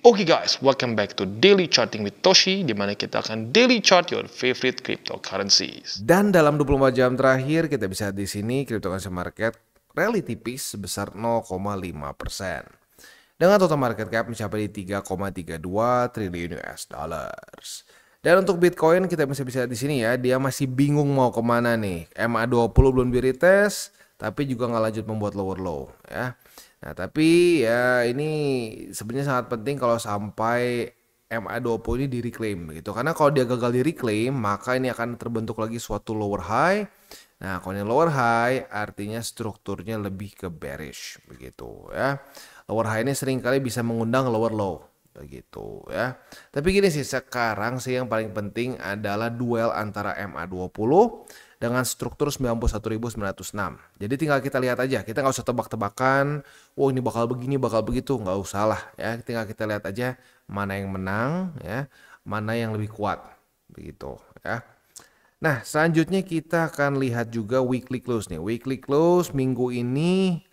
Oke guys, welcome back to Daily Charting with Toshi, di mana kita akan daily chart your favorite cryptocurrencies. Dan dalam 24 jam terakhir kita bisa di sini cryptocurrency market rally tipis sebesar 0,5%. Dengan total market cap mencapai di 3,32 triliun US dollars. Dan untuk Bitcoin kita bisa di sini ya, dia masih bingung mau kemana nih. MA20 belum di retest, tapi juga nggak lanjut membuat lower low ya. Nah tapi ya ini sebenarnya sangat penting kalau sampai MA20 ini di reclaim gitu. Karena kalau dia gagal di reclaim maka ini akan terbentuk lagi suatu lower high. Nah kalau ini lower high artinya strukturnya lebih ke bearish begitu ya. Lower high ini seringkali bisa mengundang lower low begitu ya. Tapi gini sih, sekarang sih yang paling penting adalah duel antara MA20 dengan struktur 91.906. Jadi tinggal kita lihat aja, kita nggak usah tebak-tebakan, oh ini bakal begini, bakal begitu, nggak usah lah ya. Tinggal kita lihat aja mana yang menang ya, mana yang lebih kuat begitu ya. Nah selanjutnya kita akan lihat juga weekly close nih. Weekly close minggu ini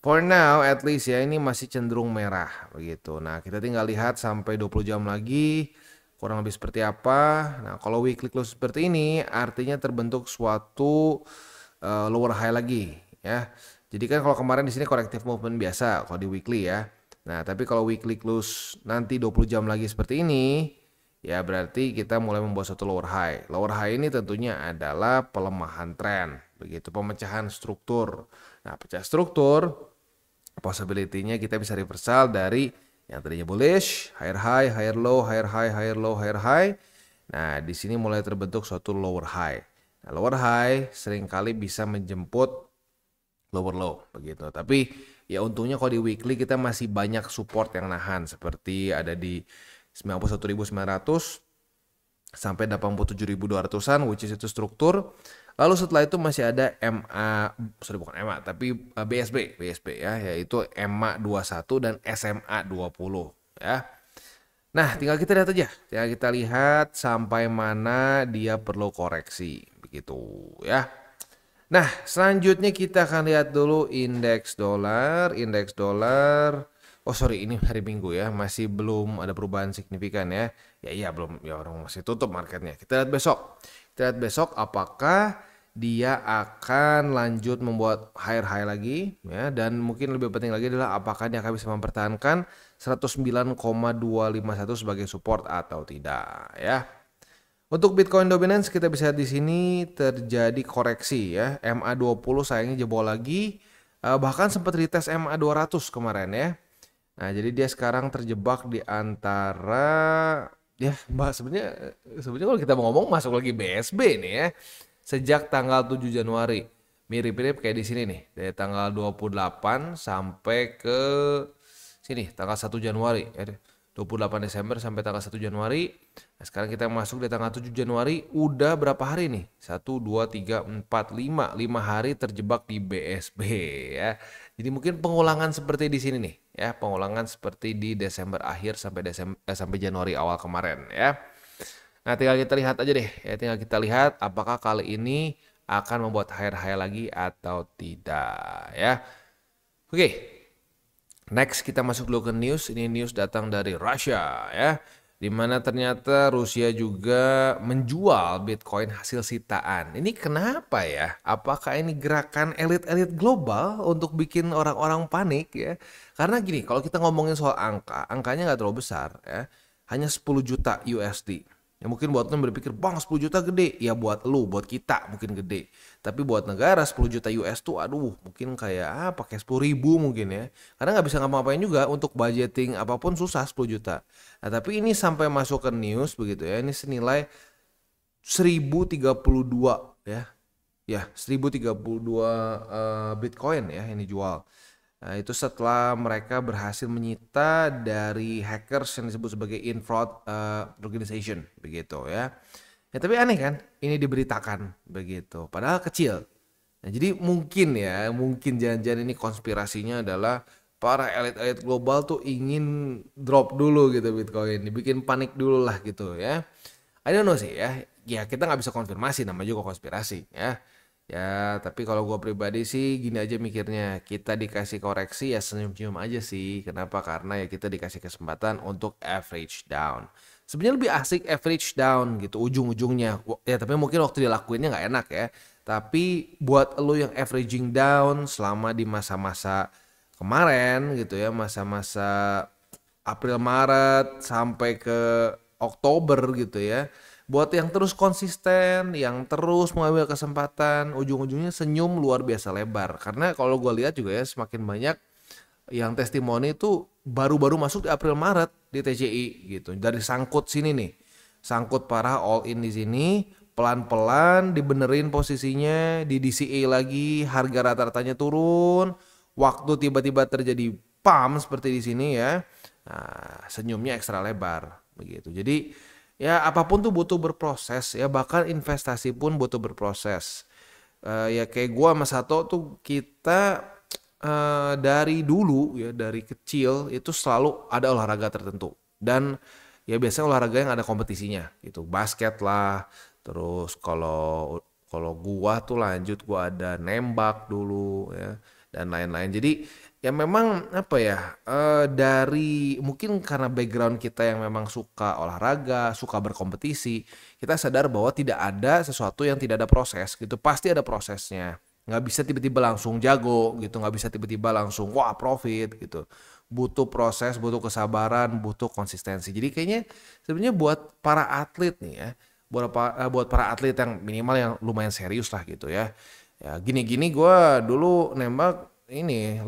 for now at least ya ini masih cenderung merah begitu. Nah kita tinggal lihat sampai 20 jam lagi kurang lebih seperti apa. Nah kalau weekly close seperti ini artinya terbentuk suatu lower high lagi ya. Jadi kan kalau kemarin di sini corrective movement biasa kalau di weekly ya. Nah tapi kalau weekly close nanti 20 jam lagi seperti ini ya berarti kita mulai membuat suatu lower high. Lower high ini tentunya adalah pelemahan tren begitu, pemecahan struktur. Nah pecah struktur possibility-nya kita bisa reversal dari yang tadinya bullish, higher high, higher low, higher high, higher low, higher high. Nah, di sini mulai terbentuk suatu lower high. Nah, lower high seringkali bisa menjemput lower low begitu. Tapi ya untungnya kalau di weekly kita masih banyak support yang nahan seperti ada di 91.900 sampai 87.200-an which is itu struktur. Lalu setelah itu masih ada bukan MA tapi BSB ya, yaitu MA21 dan SMA20 ya. Nah, tinggal kita lihat aja. Tinggal kita lihat sampai mana dia perlu koreksi begitu ya. Nah, selanjutnya kita akan lihat dulu indeks dolar. Oh sorry, ini hari Minggu ya, masih belum ada perubahan signifikan ya. Ya belum, ya orang masih tutup marketnya. Kita lihat besok. Kita lihat besok apakah dia akan lanjut membuat higher high lagi ya, dan mungkin lebih penting lagi adalah apakah dia akan bisa mempertahankan 109,251 sebagai support atau tidak ya. Untuk Bitcoin dominance kita bisa di sini terjadi koreksi ya. MA20 sayangnya jebol lagi, bahkan sempat retest MA200 kemarin ya. Nah, jadi dia sekarang terjebak di antara ya, sebenarnya kalau kita mau ngomong masuk lagi BSB nih ya. Sejak tanggal 7 Januari. Mirip-mirip kayak di sini nih, dari tanggal 28 sampai ke sini tanggal 1 Januari ya. 28 Desember sampai tanggal 1 Januari. Nah, sekarang kita masuk di tanggal 7 Januari, udah berapa hari nih? 1 2 3 4 5 hari terjebak di BSB ya. Jadi mungkin pengulangan seperti di sini nih ya, pengulangan seperti di Desember akhir sampai Januari awal kemarin ya. Nah tinggal kita lihat aja deh ya, tinggal kita lihat apakah kali ini akan membuat higher high lagi atau tidak ya. Oke, next kita masuk dulu ke news. Ini news datang dari Rusia ya, dimana ternyata Rusia juga menjual Bitcoin hasil sitaan. Ini kenapa ya? Apakah ini gerakan elit-elit global untuk bikin orang-orang panik ya? Karena gini, kalau kita ngomongin soal angkanya nggak terlalu besar ya, hanya 10 juta USD. Ya mungkin buat lo berpikir, bang 10 juta gede. Ya buat lu, buat kita mungkin gede. Tapi buat negara 10 juta US tuh aduh mungkin kayak pakai 10.000 mungkin ya. Karena nggak bisa ngapa-ngapain juga untuk budgeting apapun susah 10 juta. Nah tapi ini sampai masuk ke news begitu ya. Ini senilai 1032 ya. Ya 1032 Bitcoin ya ini jual. Nah, itu setelah mereka berhasil menyita dari hackers yang disebut sebagai In-Fraud Organization begitu ya. Ya tapi aneh kan, ini diberitakan begitu, padahal kecil. Nah, jadi mungkin jangan-jangan ini konspirasinya adalah para elit-elit global tuh ingin drop dulu gitu Bitcoin, dibikin panik dulu lah gitu ya. I don't know sih ya. Ya kita nggak bisa konfirmasi, namanya juga konspirasi ya. Ya, tapi kalau gue pribadi sih gini aja mikirnya, kita dikasih koreksi ya senyum-senyum aja sih. Kenapa? Karena ya kita dikasih kesempatan untuk average down. Sebenarnya lebih asik average down gitu ujung-ujungnya. Ya tapi mungkin waktu dilakuinnya nggak enak ya. Tapi buat lo yang averaging down selama di masa-masa kemarin gitu ya, masa-masa April Maret sampai ke Oktober gitu ya. Buat yang terus konsisten, yang terus mengambil kesempatan, ujung-ujungnya senyum luar biasa lebar. Karena kalau gue lihat juga ya semakin banyak yang testimoni itu baru-baru masuk di April Maret di TCI gitu. Dari sangkut sini nih. Sangkut parah all in di sini, pelan-pelan dibenerin posisinya, di DCA lagi, harga rata-ratanya turun, waktu tiba-tiba terjadi pump seperti di sini ya. Nah, senyumnya ekstra lebar begitu. Jadi ya apapun tuh butuh berproses ya, bahkan investasi pun butuh berproses. Ya kayak gua sama Sato tuh kita dari dulu ya dari kecil itu selalu ada olahraga tertentu dan ya biasanya olahraga yang ada kompetisinya gitu, basket lah, terus kalau kalau gua tuh lanjut gua ada nembak dulu ya dan lain-lain. Jadi ya memang apa ya dari mungkin karena background kita yang memang suka olahraga, suka berkompetisi, kita sadar bahwa tidak ada sesuatu yang tidak ada proses gitu, pasti ada prosesnya. Nggak bisa tiba-tiba langsung jago gitu, nggak bisa tiba-tiba langsung wah profit gitu. Butuh proses, butuh kesabaran, butuh konsistensi. Jadi kayaknya sebenarnya buat para atlet nih ya, buat para atlet yang minimal yang lumayan serius lah gitu ya. Ya gini-gini gue dulu nembak ini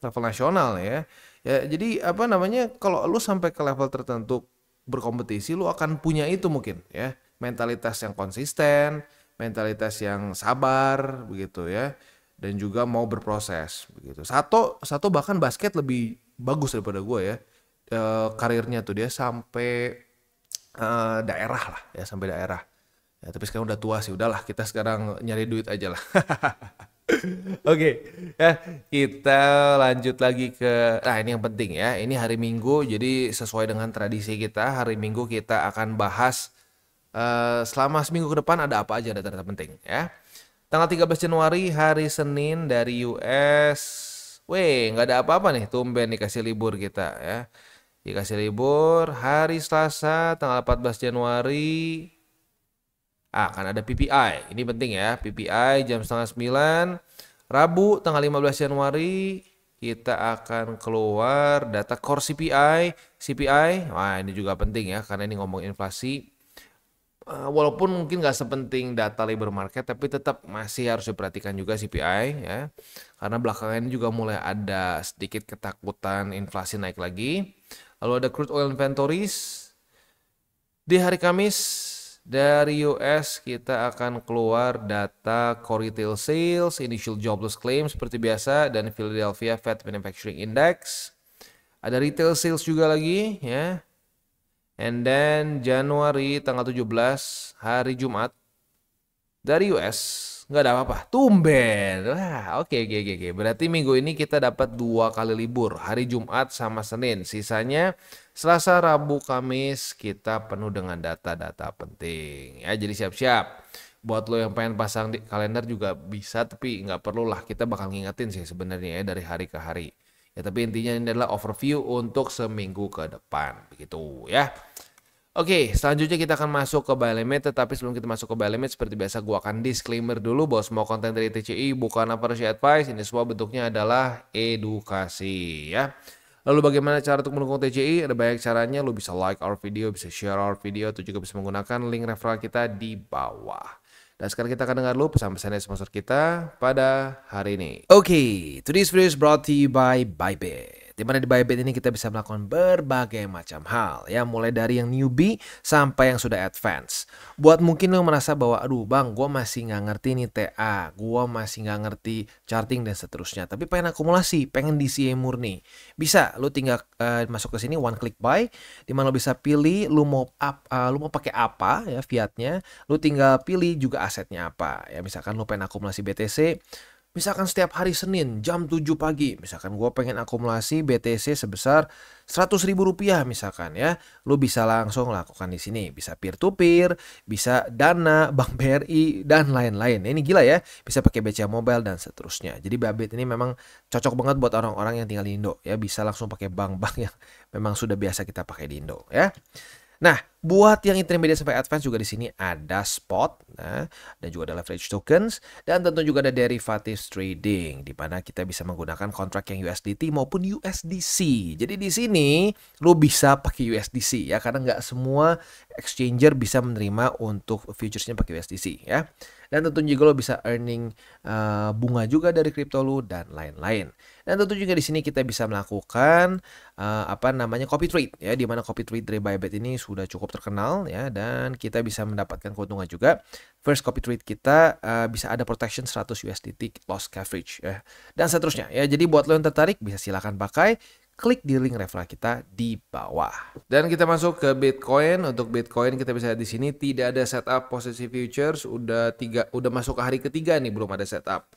level nasional ya. Ya jadi apa namanya kalau lu sampai ke level tertentu berkompetisi lu akan punya itu mungkin ya. Mentalitas yang konsisten, mentalitas yang sabar begitu ya. Dan juga mau berproses begitu. Satu bahkan basket lebih bagus daripada gue ya. Karirnya tuh dia sampai daerah lah ya, sampai daerah. Ya, tapi sekarang udah tua sih, udahlah kita sekarang nyari duit aja lah. Oke, ya kita lanjut lagi ke, nah ini yang penting ya, ini hari Minggu, jadi sesuai dengan tradisi kita, hari Minggu kita akan bahas selama seminggu ke depan ada apa aja data-data penting ya. Tanggal 13 Januari hari Senin dari US, weh nggak ada apa-apa nih, tumben dikasih libur kita ya. Dikasih libur, hari Selasa tanggal 14 Januari, kan ada PPI, ini penting ya, PPI jam setengah 9. Rabu tanggal 15 Januari kita akan keluar data core CPI, wah ini juga penting ya karena ini ngomong inflasi. Walaupun mungkin nggak sepenting data labor market tapi tetap masih harus diperhatikan juga CPI ya. Karena belakangan ini juga mulai ada sedikit ketakutan inflasi naik lagi. Lalu ada crude oil inventories. Di hari Kamis dari US kita akan keluar data core retail sales, initial jobless claims seperti biasa, dan Philadelphia Fed Manufacturing Index. Ada retail sales juga lagi ya. And then Januari tanggal 17 hari Jumat dari US nggak ada apa-apa. Tumben. Wah, oke. Berarti minggu ini kita dapat 2 kali libur, hari Jumat sama Senin. Sisanya Selasa, Rabu, Kamis kita penuh dengan data-data penting. Ya, jadi siap-siap. Buat lo yang pengen pasang di kalender juga bisa, tapi nggak perlu lah. Kita bakal ngingetin sih sebenarnya ya dari hari ke hari. Ya, tapi intinya ini adalah overview untuk seminggu ke depan. Begitu ya. Oke, selanjutnya kita akan masuk ke buy limit, tetapi sebelum kita masuk ke buy limit, seperti biasa gua akan disclaimer dulu bahwa semua konten dari TCI bukan financial advice, ini semua bentuknya adalah edukasi ya. Lalu bagaimana cara untuk mendukung TCI? Ada banyak caranya, lu bisa like our video, bisa share our video, atau juga bisa menggunakan link referral kita di bawah. Dan sekarang kita akan dengar dulu pesan-pesan dari sponsor kita pada hari ini. Oke, today's video is brought to you by Bybit. Di mana di Bybit ini kita bisa melakukan berbagai macam hal ya, mulai dari yang newbie sampai yang sudah advance. Buat mungkin lo merasa bahwa aduh bang, gue masih nggak ngerti nih TA, gue masih nggak ngerti charting dan seterusnya, tapi pengen akumulasi, pengen DCA murni, bisa lo tinggal masuk ke sini one click buy, di mana lo bisa pilih lo mau pakai apa ya fiatnya, lo tinggal pilih juga asetnya apa ya, misalkan lo pengen akumulasi BTC. Misalkan setiap hari Senin jam 7 pagi, misalkan gue pengen akumulasi BTC sebesar 100 ribu rupiah misalkan ya, lu bisa langsung lakukan di sini. Bisa peer to peer, bisa Dana, Bank BRI dan lain-lain. Ini gila ya, bisa pakai BCA Mobile dan seterusnya. Jadi Bybit ini memang cocok banget buat orang-orang yang tinggal di Indo ya, bisa langsung pakai bank-bank yang memang sudah biasa kita pakai di Indo ya. Nah, buat yang intermediate sampai advance juga di sini ada spot, nah, dan juga ada leverage tokens, dan tentu juga ada derivatives trading, di mana kita bisa menggunakan kontrak yang USDT maupun USDC. Jadi di sini lo bisa pakai USDC ya, karena nggak semua exchanger bisa menerima untuk futuresnya pakai USDC ya. Dan tentu juga lo bisa earning bunga juga dari kripto lo dan lain-lain. Dan tentu juga di sini kita bisa melakukan copy trade ya, di mana copy trade dari Bybit ini sudah cukup terkenal ya, dan kita bisa mendapatkan keuntungan juga. First copy trade kita bisa ada protection 100 USDT loss coverage ya, dan seterusnya ya. Jadi buat lo yang tertarik bisa silakan pakai, klik di link referral kita di bawah. Dan kita masuk ke Bitcoin. Untuk Bitcoin kita bisa lihat di sini tidak ada setup posisi futures, udah masuk ke hari ketiga nih belum ada setup.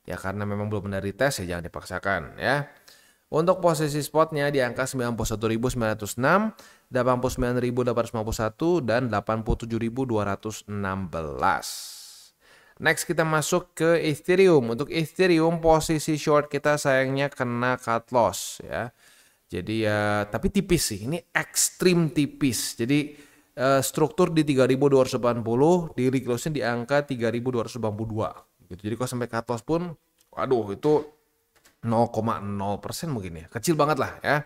Ya karena memang belum ada retest ya, jangan dipaksakan ya. Untuk posisi spotnya di angka 91.906, 89.851 dan 87.216. Next kita masuk ke Ethereum. Untuk Ethereum posisi short kita sayangnya kena cut loss ya. Jadi ya tapi tipis sih, ini ekstrim tipis. Jadi struktur di 3.280, daily close-nya di angka 3.282 gitu. Jadi kalau sampai cut loss pun waduh itu 0,0% mungkin ya. Kecil banget lah ya.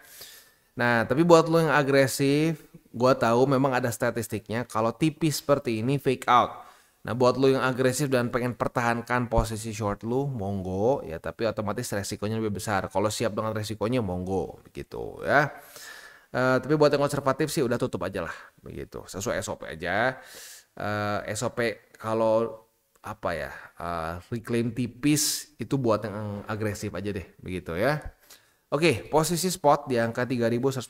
Nah, tapi buat lo yang agresif, gua tahu memang ada statistiknya kalau tipis seperti ini fake out. Nah, buat lo yang agresif dan pengen pertahankan posisi short lo, monggo ya, tapi otomatis resikonya lebih besar. Kalau siap dengan resikonya, monggo begitu ya. Tapi buat yang konservatif sih udah tutup aja lah begitu. Sesuai SOP aja. SOP kalau reclaim tipis itu buat yang agresif aja deh begitu ya. Oke, posisi spot di angka 3.198,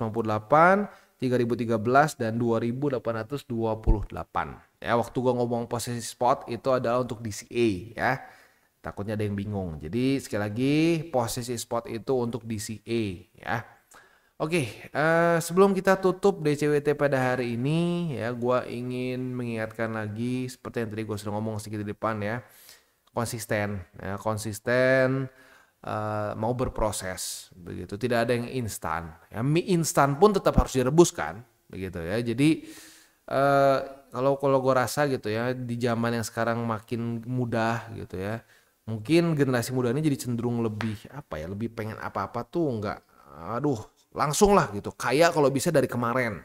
3.013 dan 2.828 ya. Waktu gua ngomong posisi spot itu adalah untuk DCA ya, takutnya ada yang bingung. Jadi sekali lagi posisi spot itu untuk DCA ya. Oke, sebelum kita tutup DCWT pada hari ini ya, gua ingin mengingatkan lagi seperti yang tadi gua sudah ngomong sedikit di depan ya, konsisten ya, mau berproses begitu, tidak ada yang instan ya. Mie instan pun tetap harus direbuskan begitu ya. Jadi kalau gue rasa gitu ya, di zaman yang sekarang makin mudah gitu ya, mungkin generasi muda ini jadi cenderung lebih lebih pengen apa-apa tuh nggak langsung lah gitu, kayak kalau bisa dari kemarin.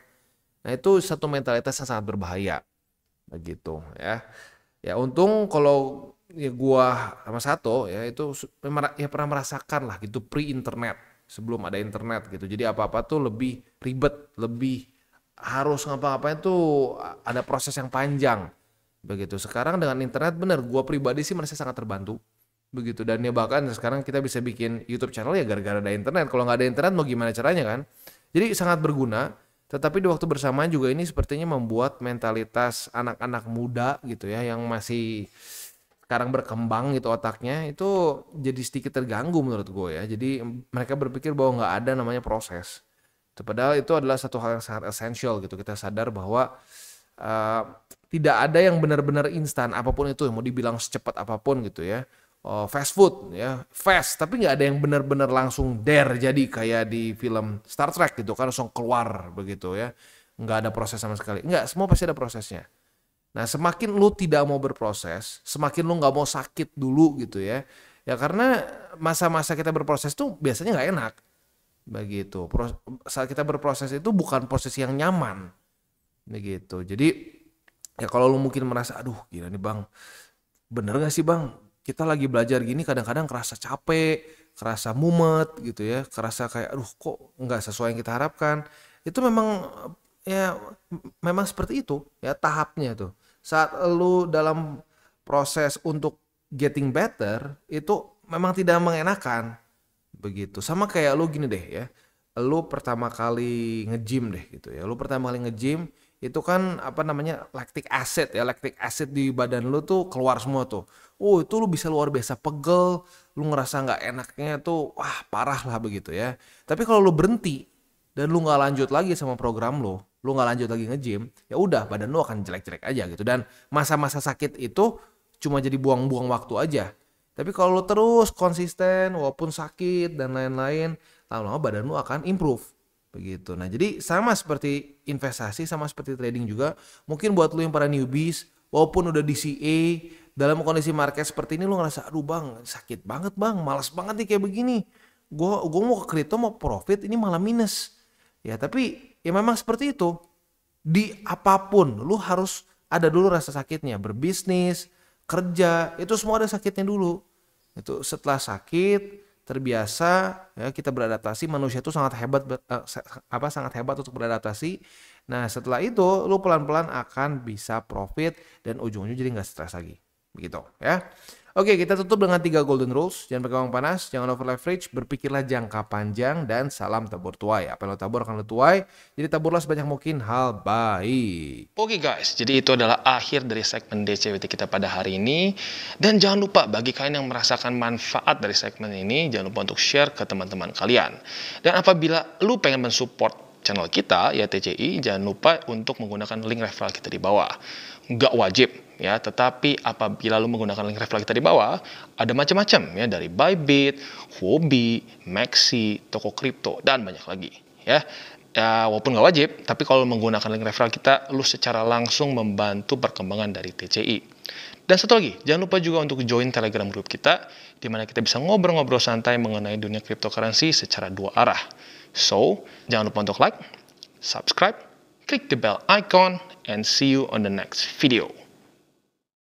Nah itu satu mentalitas yang sangat berbahaya begitu ya. Ya untung kalau ya gua sama Sato ya itu ya pernah merasakan lah gitu pre-internet, sebelum ada internet gitu. Jadi apa-apa tuh lebih ribet, lebih harus ngapa-ngapain tuh ada proses yang panjang begitu. Sekarang dengan internet bener, gua pribadi sih merasa sangat terbantu begitu. Dan ya bahkan sekarang kita bisa bikin YouTube channel ya gara-gara ada internet. Kalau nggak ada internet mau gimana caranya kan? Jadi sangat berguna. Tetapi di waktu bersamaan juga ini sepertinya membuat mentalitas anak-anak muda gitu ya, yang masih sekarang berkembang gitu otaknya, itu jadi sedikit terganggu menurut gue ya. Jadi mereka berpikir bahwa nggak ada namanya proses. Padahal itu adalah satu hal yang sangat esensial gitu. Kita sadar bahwa tidak ada yang benar-benar instan, apapun itu mau dibilang secepat apapun gitu ya. Fast food ya, fast, tapi nggak ada yang benar-benar langsung jadi kayak di film Star Trek gitu kan, langsung keluar begitu ya, nggak ada proses sama sekali. Nggak, semua pasti ada prosesnya. Nah semakin lu tidak mau berproses, semakin lu nggak mau sakit dulu gitu ya, karena masa-masa kita berproses tuh biasanya nggak enak begitu. Saat kita berproses itu bukan proses yang nyaman begitu. Jadi ya kalau lu mungkin merasa aduh gila nih bang, bener gak sih bang, kita lagi belajar gini kadang-kadang kerasa capek, kerasa mumet gitu ya, kerasa kayak aduh kok nggak sesuai yang kita harapkan. Itu memang ya memang seperti itu ya tahapnya tuh. Saat lu dalam proses untuk getting better itu memang tidak mengenakan begitu. Sama kayak lu gini deh ya, lu pertama kali nge-gym deh gitu ya, lu pertama kali nge-gym itu kan apa namanya lactic acid ya, lactic acid di badan lu tuh keluar semua tuh. Oh itu lu bisa luar biasa pegel, lu ngerasa nggak enaknya tuh, wah parah lah begitu ya. Tapi kalau lu berhenti dan lu nggak lanjut lagi sama program lu nggak lanjut lagi nge-gym, ya udah badan lu akan jelek-jelek aja gitu. Dan masa-masa sakit itu cuma jadi buang-buang waktu aja. Tapi kalau lu terus konsisten walaupun sakit dan lain-lain, lama-lama badan lu akan improve. Begitu. Nah, jadi sama seperti investasi, sama seperti trading juga. Mungkin buat lu yang para newbies, walaupun udah di CA, dalam kondisi market seperti ini lu ngerasa, aduh bang, sakit banget bang, malas banget nih kayak begini. Gue mau ke kripto mau profit, ini malah minus. Ya, tapi ya memang seperti itu. Di apapun, lu harus ada dulu rasa sakitnya. Berbisnis, kerja, itu semua ada sakitnya dulu. Itu setelah sakit, terbiasa, ya kita beradaptasi. Manusia itu sangat hebat, sangat hebat untuk beradaptasi. Nah setelah itu, lu pelan-pelan akan bisa profit dan ujung-ujungnya jadi nggak stres lagi. Begitu ya. Oke, kita tutup dengan 3 golden rules. Jangan pakai uang panas, jangan over leverage, berpikirlah jangka panjang, dan salam tabur tuai. Apa yang lo tabur akan lo tuai, jadi taburlah sebanyak mungkin hal baik. Oke guys, jadi itu adalah akhir dari segmen DCWT kita pada hari ini. Dan jangan lupa bagi kalian yang merasakan manfaat dari segmen ini, jangan lupa untuk share ke teman-teman kalian. Dan apabila lu pengen mensupport channel kita, ya TCI, jangan lupa untuk menggunakan link referral kita di bawah. Nggak wajib, ya, tetapi apabila lu menggunakan link referral kita di bawah, ada macam-macam ya, dari Bybit, Huobi, Maxi, toko kripto, dan banyak lagi ya. Ya, walaupun nggak wajib, tapi kalau menggunakan link referral kita, lu secara langsung membantu perkembangan dari TCI. Dan satu lagi, jangan lupa juga untuk join Telegram group kita, di mana kita bisa ngobrol-ngobrol santai mengenai dunia cryptocurrency secara 2 arah. So, jangan lupa untuk like, subscribe, click the bell icon, and see you on the next video.